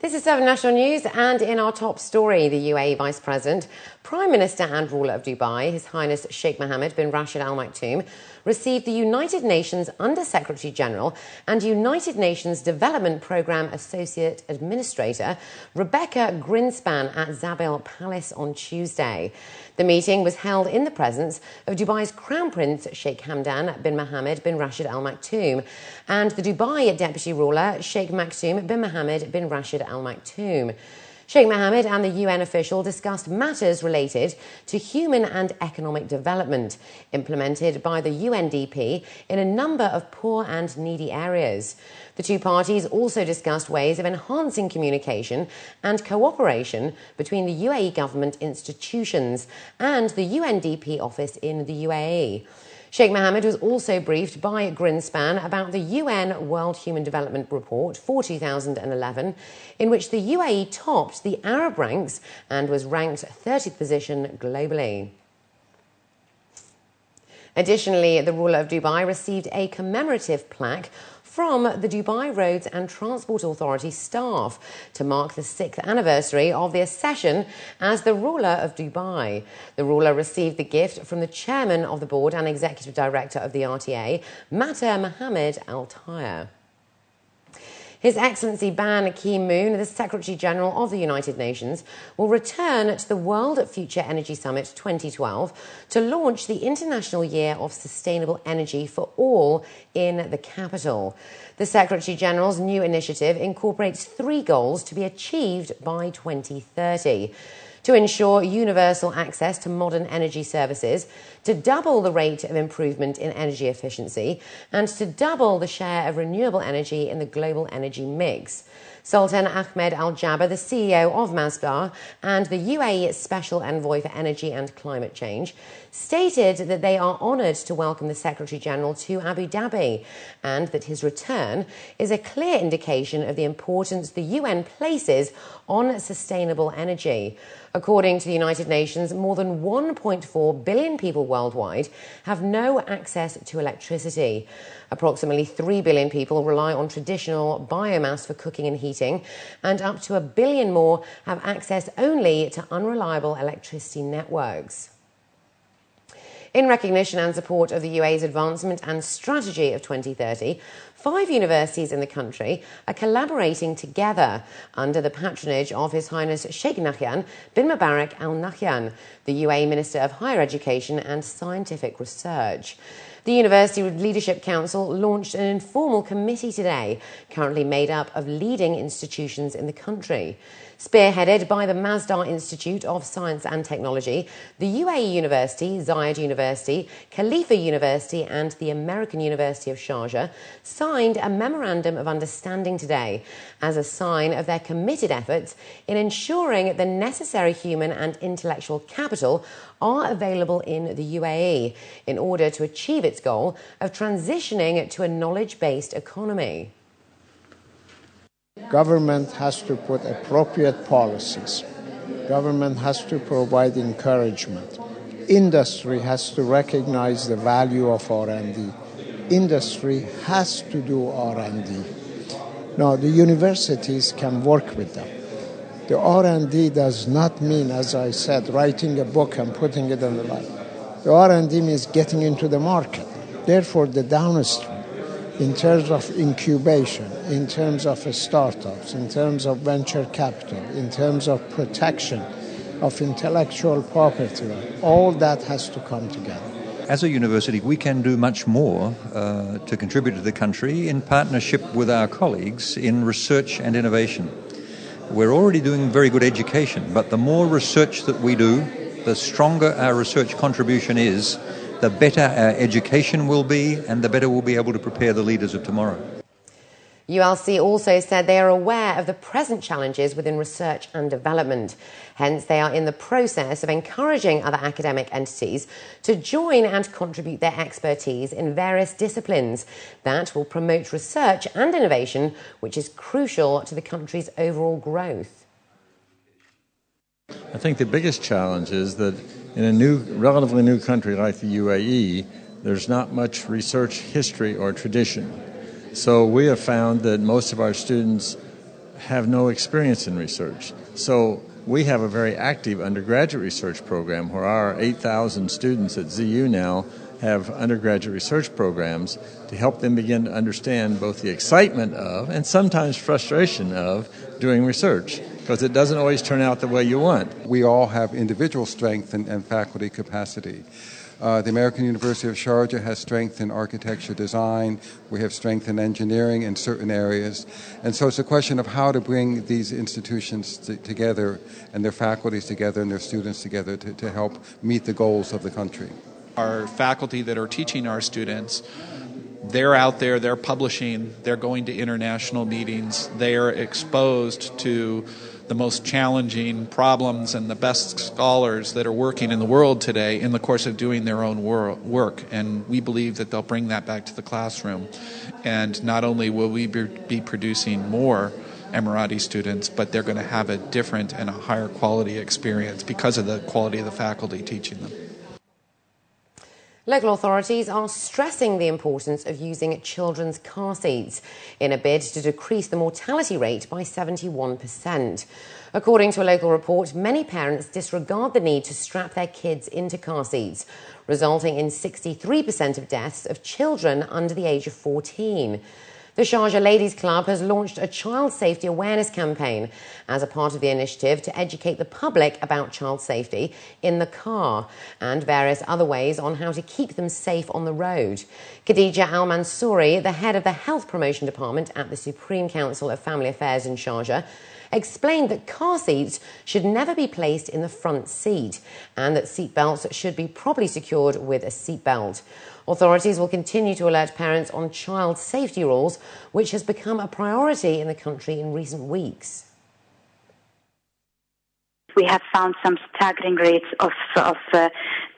This is 7 National News, and in our top story, the UAE Vice President, Prime Minister and ruler of Dubai, His Highness Sheikh Mohammed bin Rashid Al Maktoum, received the United Nations Under-Secretary General and United Nations Development Programme Associate Administrator, Rebecca Grinspan, at Zabil Palace on Tuesday. The meeting was held in the presence of Dubai's Crown Prince Sheikh Hamdan bin Mohammed bin Rashid Al Maktoum and the Dubai Deputy Ruler Sheikh Maktoum bin Mohammed bin Rashid Al Maktoum. Sheikh Mohammed and the UN official discussed matters related to human and economic development implemented by the UNDP in a number of poor and needy areas. The two parties also discussed ways of enhancing communication and cooperation between the UAE government institutions and the UNDP office in the UAE. Sheikh Mohammed was also briefed by Grinspan about the UN World Human Development Report for 2011, in which the UAE topped the Arab ranks and was ranked 30th position globally. Additionally, the ruler of Dubai received a commemorative plaque from the Dubai Roads and Transport Authority staff to mark the 6th anniversary of the accession as the ruler of Dubai. The ruler received the gift from the chairman of the board and executive director of the RTA, Mata Mohammed Al Taya. His Excellency Ban Ki-moon, the Secretary-General of the United Nations, will return to the World Future Energy Summit 2012 to launch the International Year of Sustainable Energy for All in the capital. The Secretary-General's new initiative incorporates 3 goals to be achieved by 2030. To ensure universal access to modern energy services, to double the rate of improvement in energy efficiency, and to double the share of renewable energy in the global energy mix. Sultan Ahmed Al Jaber, the CEO of Masdar and the UAE Special Envoy for Energy and Climate Change, stated that they are honoured to welcome the Secretary-General to Abu Dhabi and that his return is a clear indication of the importance the UN places on sustainable energy. According to the United Nations, more than 1.4 billion people worldwide have no access to electricity. Approximately 3 billion people rely on traditional biomass for cooking and heating, and up to 1 billion more have access only to unreliable electricity networks. In recognition and support of the UAE's advancement and strategy of 2030, 5 universities in the country are collaborating together under the patronage of His Highness Sheikh Nahyan bin Mubarak Al Nahyan, the UAE Minister of Higher Education and Scientific Research. The University Leadership Council launched an informal committee today, currently made up of leading institutions in the country. Spearheaded by the Masdar Institute of Science and Technology, the UAE University, Zayed University, Khalifa University and the American University of Sharjah signed a Memorandum of Understanding today as a sign of their committed efforts in ensuring the necessary human and intellectual capital are available in the UAE in order to achieve its goal of transitioning to a knowledge-based economy. Government has to put appropriate policies. Government has to provide encouragement. Industry has to recognize the value of R&D. Industry has to do R&D. Now, the universities can work with them. The R&D does not mean, as I said, writing a book and putting it on the line. The R&D means getting into the market. Therefore, the downstream, in terms of incubation, in terms of startups, in terms of venture capital, in terms of protection of intellectual property, all that has to come together. As a university, we can do much more to contribute to the country in partnership with our colleagues in research and innovation. We're already doing very good education, but the more research that we do, the stronger our research contribution is, the better our education will be, and the better we'll be able to prepare the leaders of tomorrow. ULC also said they are aware of the present challenges within research and development. Hence, they are in the process of encouraging other academic entities to join and contribute their expertise in various disciplines that will promote research and innovation, which is crucial to the country's overall growth. I think the biggest challenge is that in a relatively new country like the UAE, there's not much research history or tradition. So we have found that most of our students have no experience in research. So we have a very active undergraduate research program where our 8,000 students at ZU now have undergraduate research programs to help them begin to understand both the excitement of and sometimes frustration of doing research, because it doesn't always turn out the way you want. We all have individual strength and faculty capacity. The American University of Sharjah has strength in architecture design. We have strength in engineering in certain areas. And so it's a question of how to bring these institutions together and their faculties together and their students together to help meet the goals of the country. Our faculty that are teaching our students, they're out there, they're publishing, they're going to international meetings, they are exposed to the most challenging problems and the best scholars that are working in the world today in the course of doing their own work. And we believe that they'll bring that back to the classroom. And not only will we be producing more Emirati students, but they're going to have a different and a higher quality experience because of the quality of the faculty teaching them. Local authorities are stressing the importance of using children's car seats in a bid to decrease the mortality rate by 71%. According to a local report, many parents disregard the need to strap their kids into car seats, resulting in 63% of deaths of children under the age of 14. The Sharjah Ladies Club has launched a child safety awareness campaign as a part of the initiative to educate the public about child safety in the car and various other ways on how to keep them safe on the road. Khadija Al-Mansouri, the head of the Health Promotion Department at the Supreme Council of Family Affairs in Sharjah, explained that car seats should never be placed in the front seat and that seat belts should be properly secured with a seatbelt. Authorities will continue to alert parents on child safety rules, which has become a priority in the country in recent weeks. We have found some staggering rates of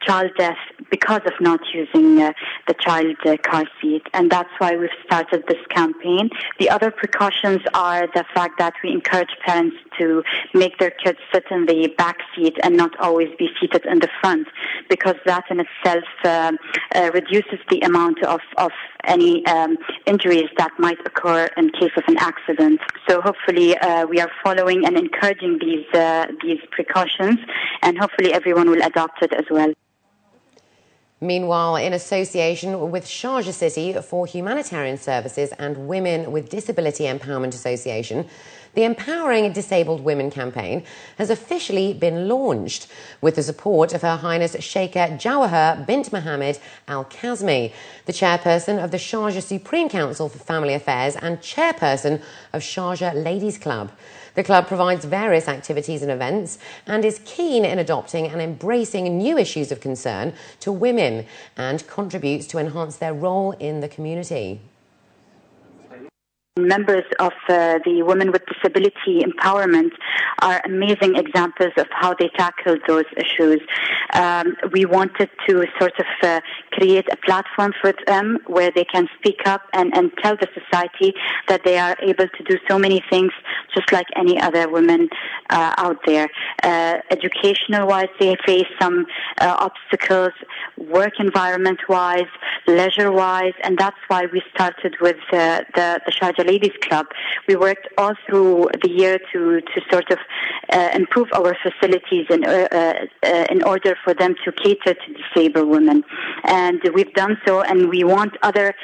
child death because of not using the child car seat, and that's why we've started this campaign. The other precautions are the fact that we encourage parents to make their kids sit in the back seat and not always be seated in the front, because that in itself reduces the amount of any injuries that might occur in case of an accident. So hopefully we are following and encouraging these precautions, and hopefully everyone will adopt it as well. Meanwhile, in association with Sharjah City for Humanitarian Services and Women with Disability Empowerment Association, the Empowering Disabled Women campaign has officially been launched with the support of Her Highness Sheikha Jawahar bint Mohammed Al Kazmi, the chairperson of the Sharjah Supreme Council for Family Affairs and chairperson of Sharjah Ladies Club. The club provides various activities and events and is keen in adopting and embracing new issues of concern to women and contributes to enhance their role in the community. Members of the Women with Disability Empowerment are amazing examples of how they tackled those issues. We wanted to sort of create a platform for them where they can speak up and tell the society that they are able to do so many things just like any other women out there. Educational-wise, they face some obstacles, work environment-wise, leisure-wise, and that's why we started with the Sharjah Ladies Club. We worked all through the year to sort of improve our facilities in order for them to cater to disabled women, and we've done so. And we want other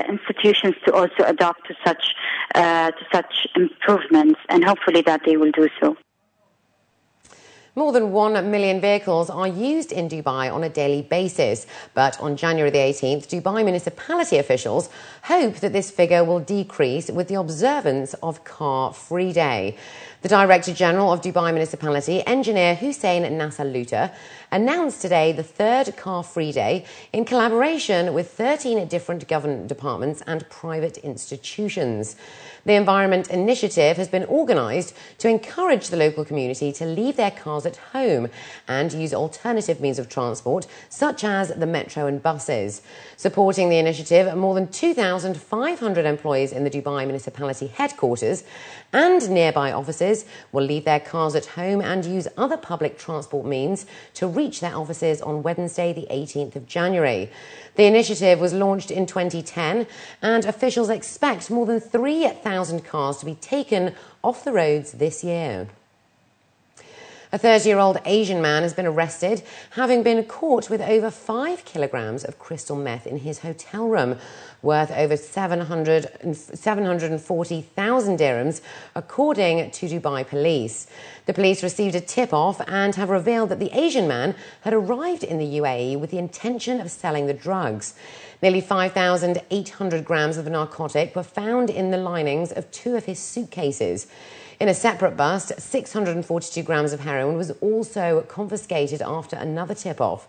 institutions to also adopt to such improvements, and hopefully that they will do so. More than 1 million vehicles are used in Dubai on a daily basis. But on January the 18th, Dubai municipality officials hope that this figure will decrease with the observance of Car Free Day. The Director General of Dubai Municipality, Engineer Hussein Nasaluta, announced today the third Car Free Day in collaboration with 13 different government departments and private institutions. The Environment Initiative has been organised to encourage the local community to leave their cars at home and use alternative means of transport, such as the metro and buses. Supporting the initiative, more than 2,500 employees in the Dubai municipality headquarters and nearby offices will leave their cars at home and use other public transport means to reach their offices on Wednesday, the 18th of January. The initiative was launched in 2010, and officials expect more than 3,000 cars to be taken off the roads this year. A 30-year-old Asian man has been arrested, having been caught with over 5 kilograms of crystal meth in his hotel room, worth over 740,000 dirhams, according to Dubai police. The police received a tip-off and have revealed that the Asian man had arrived in the UAE with the intention of selling the drugs. Nearly 5,800 grams of the narcotic were found in the linings of 2 of his suitcases. In a separate bust, 642 grams of heroin was also confiscated after another tip-off.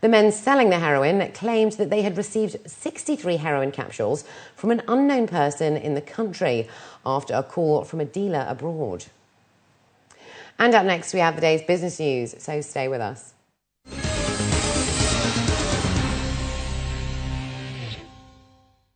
The men selling the heroin claimed that they had received 63 heroin capsules from an unknown person in the country after a call from a dealer abroad. And up next, we have the day's business news, so stay with us.